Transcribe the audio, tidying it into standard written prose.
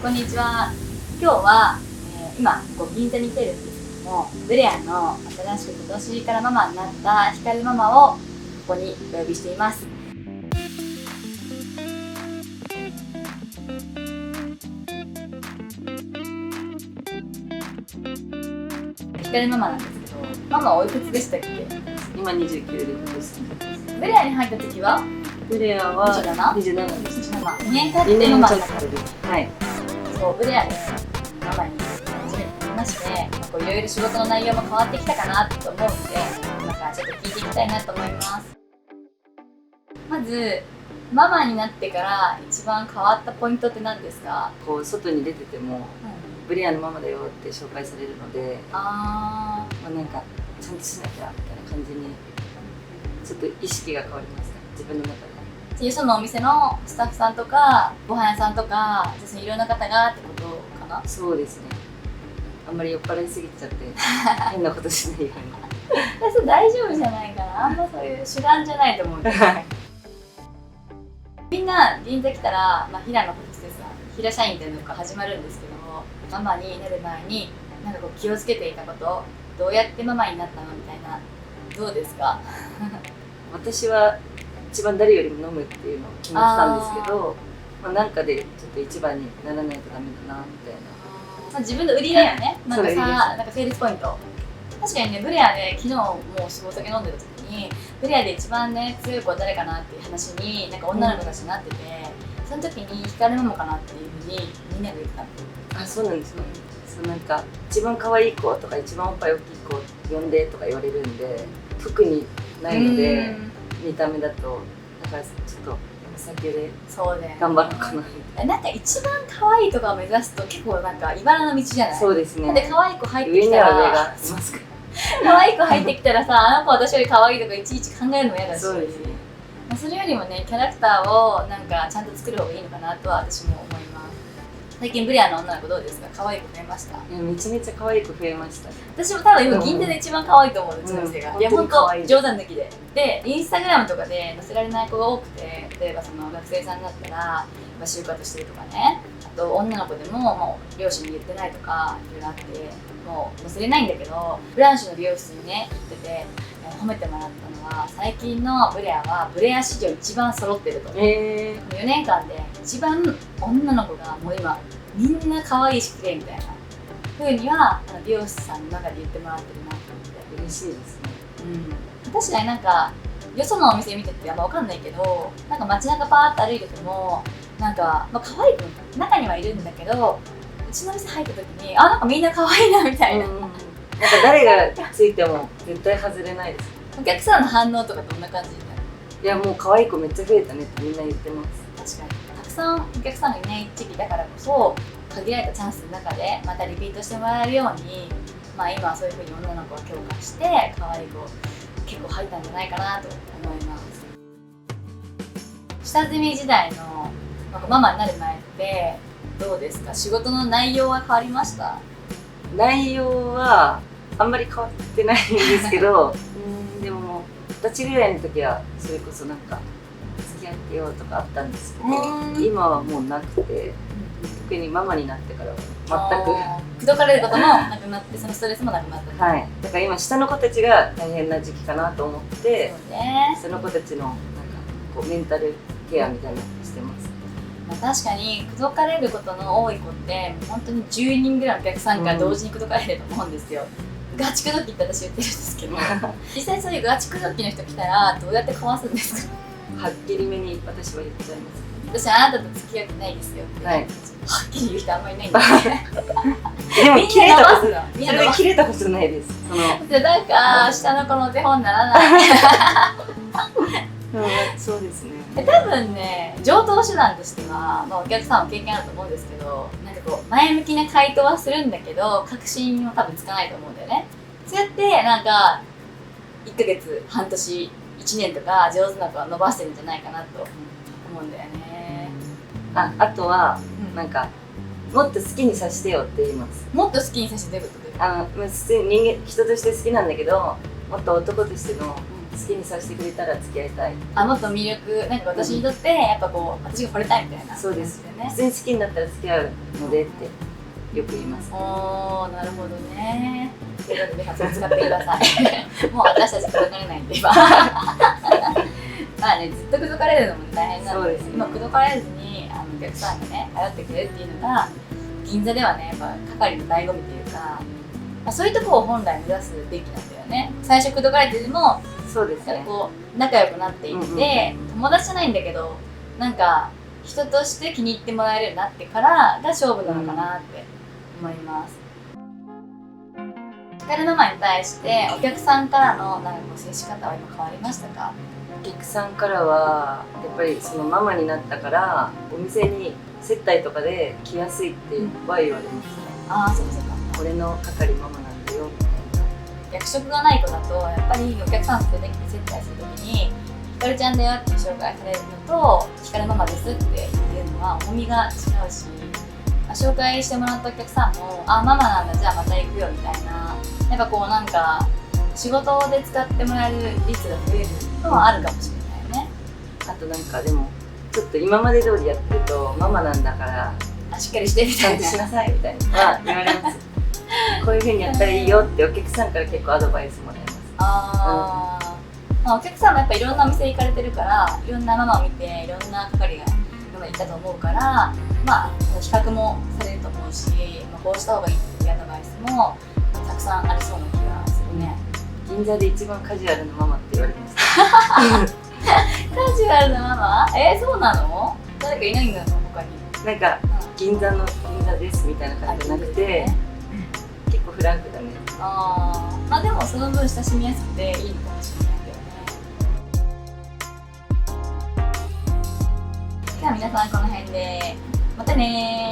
こんにちは。今日は、今銀座に来てるんですけども、ブレアの新しく今年からママになったひかるママをここにお呼びしています。ひかるママなんですけど、ママおいくつでしたっけ？今29で今年です。ブレアに入った時はブレアは27です。2年経っ2て年ママになった。ちょっとで。はい。そうブレアでママに初めて来まして、こういろいろ仕事の内容も変わってきたかなと思うので、今からちょっと聞いていきたいなと思います。まずママになってから一番変わったポイントって何ですか？こう外に出てても、ブレアのママだよって紹介されるので、まあなんかちゃんとしなきゃみたいな感じにちょっと意識が変わりました。自分の中で。よそのお店のスタッフさんとかご飯屋さんとかいろんな方がってことかな？そうですね。あんまり酔っ払いすぎちゃって変なことしないように。それ大丈夫じゃないかな。あんまそういう手段じゃないと思うけどみんな銀座来たら、平野ホステスさん、平社員っていうのが始まるんですけども、ママになる前になんかこう気をつけていたこと、どうやってママになったのみたいな、どうですか？私は一番誰よりも飲むっていうのを決めてたんですけど、なんかでちょっと一番にならないとダメだなみたいな。自分の売りだよね。なんかそうさ、なんかセールスポイント。確かにね、ブレアで昨日もうお酒飲んでた時に、ブレアで一番ね強い子は誰かなっていう話になんか女の子たちになってて、その時にひかるママかなっていうふうにみんなが言ってたの。あ、そうなんですよ。そうなんか一番可愛い子とか一番おっぱい大きい子呼んでとか言われるんで、特にないので見た目だと、だからちょっとお酒で頑張ろうかなみたいな。なんか一番可愛いとかを目指すと結構なんか茨の道じゃない？そうですね。で可愛い子入ってき上にたらは上がいますから。可愛い子入ってきたらさ、あの子私より可愛いとかいちいち考えるのも嫌だし、そうですね。それよりもね、キャラクターをなんかちゃんと作る方がいいのかなとは私も思います。最近ブレアの女の子どうですか？可愛い子増えました？めちゃめちゃ可愛い子増えました。私も多分今銀座で一番可愛いと思う、うちの店が。いや本当冗談抜きで。で、インスタグラムとかで載せられない子が多くて、例えばその学生さんだったら就活してるとかね、あと女の子でももう両親に言ってないとかいろいろあって、もう載せれないんだけど、ブランシュの美容室にね行ってて褒めてもらったのは、最近のブレアはブレア史上一番揃ってると。4年間で一番女の子がもう今みんな可愛いし綺麗みたいな風には美容師さんの中で言ってもらってるなと思って嬉しいですね。確かになんかよそのお店見ててあんま分かんないけど、なんか街中パーッと歩いててもなんか、可愛い子中にはいるんだけど、うちの店入った時になんかみんな可愛いなみたいな、なんか誰がついても絶対外れないです。お客さんの反応とかどんな感じになる？いやもう可愛い子めっちゃ増えたねってみんな言ってます。確かにたくさんお客さんがいない時期だからこそ、限られたチャンスの中でまたリピートしてもらえるように、今はそういう風に女の子を強化して可愛い子結構入ったんじゃないかなと思います。下積み時代のママになる前ってどうですか？仕事の内容は変わりました？内容はあんまり変わってないんですけどでも20歳ぐらいの時はそれこそなんか付き合ってよとかあったんですけど、今はもうなくて、特にママになってからは全く口説かれることもなくなって、そのストレスもなくなった。はい、だから今下の子たちが大変な時期かなと思って、その子たちのなんかこうメンタルケアみたいなのしてます。確かに口説かれることの多い子って本当に10人ぐらいのお客さんが同時に口説かれると思うんですよ。ガチ口説きって私言ってるんですけど実際そういうガチ口説きの人来たらどうやってかわすんですか？はっきりめに私は言っちゃいます。私あなたと付き合ってないですよって、はっきり言う人あんまりいないんででも切れたことそれで切れたことないです。なんか下の子のお手本にならないそうですね。多分ね、上等手段としては、お客さんも経験あると思うんですけど、なんかこう前向きな回答はするんだけど確信は多分つかないと思うんだよね。そうやってなんか1ヶ月、半年、1年とか上手な子は伸ばしてるんじゃないかなと思うんだよね。あとはなんかもっと好きにさせてよって言います。もっと好きにさせてどういうこと？普通に人として好きなんだけど、もっと男としての好きにさせてくれたら付き合いたい。もっと魅力、なんか私にとってやっぱこう私が惚れたいみたいな。そうですよね。普通に好きになったら付き合うのでってよく言います。おー、なるほどね。ということで皆さん使ってください。もう私たち口説かれないんで今。まあね、ずっと口説かれるのも大変なんで、そうですね今口説かれずにお客さんがね頼ってくれるっていうのが銀座ではねやっぱ係の醍醐味というか、まあ、そういうところを本来目指すべきなんだよね。最初口説かれてでもそうですね。こう仲良くなっていって、友達じゃないんだけどなんか人として気に入ってもらえるようになってからが勝負なのかなって思います。光ママに対してお客さんからのなんかこう接し方は今変わりましたか？お客さんからはやっぱりそのママになったからお店に接待とかで来やすいっては言われますね。ああ、そうそうか。俺の係ママなんだよみたいな。役職がない子だとやっぱりお客さん連れてきて接待するときにひかるちゃんだよって紹介されるのとひかるママですって言ってるのは重みが違うし、紹介してもらったお客さんもママなんだじゃあまた行くよみたいな、やっぱこうなんか仕事で使ってもらえる率が増えるのはあるかもしれないよね。あとなんかでもちょっと今まで通りやってるとママなんだからしっかりしてみたいな。ちゃんとしなさいみたいなは言われます。こういう風にやったらいいよってお客さんから結構アドバイスもらいます。まあ、お客さんもやっぱいろんなお店行かれてるからいろんなママを見ていろんな係が今までいたと思うから、まあ比較もされると思うし、こうした方がいいっていうアドバイスもたくさんありそうな気がするね。銀座で一番カジュアルなママって言われました。カジュアルなママ？そうなの？誰かいないんだの他に。なんか銀座ですみたいな感じじゃなくて、結構フランクだね。まあでもその分親しみやすくていいのかもしれないけどね。じゃあ皆さんこの辺でまたねー。